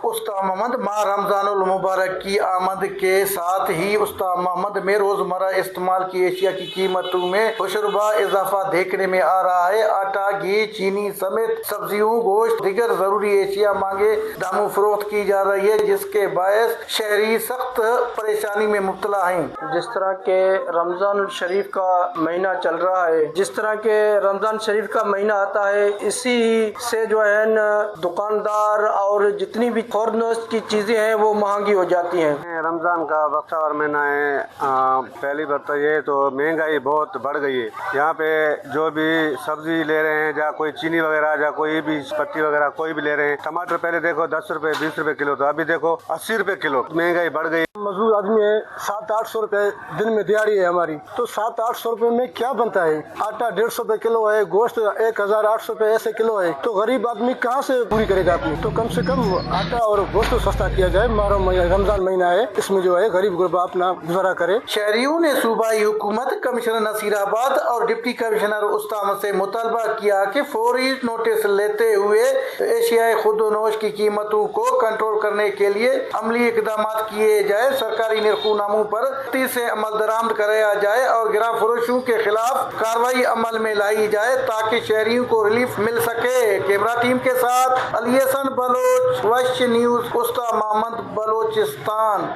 उस्ताद मोहम्मद माह रमजानुल मुबारक की आमद के साथ ही उस्ताद मोहम्मद में रोजमर्रा इस्तेमाल की एशिया की कीमतों में होशरुबा इजाफा देखने में आ रहा है। आटा, घी, चीनी समेत सब्जियों, गोश्त, दीगर जरूरी एशिया मांगे दामों फरोख्त की जा रही है, जिसके बायस शहरी सख्त परेशानी में मुब्तला हैं। जिस तरह के रमजान शरीफ का महीना चल रहा है, जिस तरह के रमजान शरीफ का महीना आता है, इसी से जो है न दुकानदार और जितनी भी फौरनोस की चीजें हैं वो महंगी हो जाती हैं। रमजान का वक्तावर महीना है। पहली बात तो ये तो महंगाई बहुत बढ़ गई है। यहाँ पे जो भी सब्जी ले रहे हैं, या कोई चीनी वगैरह, या कोई भी पत्ती वगैरह कोई भी ले रहे हैं। टमाटर पहले देखो 10 रुपए 20 रुपए किलो, तो अभी देखो 80 रुपए किलो। महंगाई बढ़ गई। मजदूर आदमी है, 700-800 रुपए दिन में दिहाड़ी है हमारी, तो 700-800 रुपए में क्या बनता है? आटा 150 रुपए किलो है, गोश्त 1800 रुपए ऐसे किलो है, तो गरीब आदमी कहाँ से पूरी करेगा अपनी? तो कम से कम आटा और गोश्त सस्ता किया जाए। रमजान महीना है, इसमें जो है गरीब गुरबा अपना गुजारा करे। शहरियों ने सूबाई हुकूमत, कमिश्नर नसीराबाद और डिप्टी कमिश्नर उस्ताम से मुतालबा किया कि फौरी नोटिस लेते हुए एशियाई खुदोनोश की कीमतों को कंट्रोल करने के लिए अमली इकदाम किए जाए, सरकारी निर्खूनामों पर सख्ती से अमल दरामद कराया जाए और गिरा फरोशों के खिलाफ कार्रवाई अमल में लाई जाए ताकि शहरियों को रिलीफ मिल सके। कैमरा टीम के साथ अली हसन बलोच, वश न्यूज, उस्ताद मोहम्मद, बलोचिस्तान।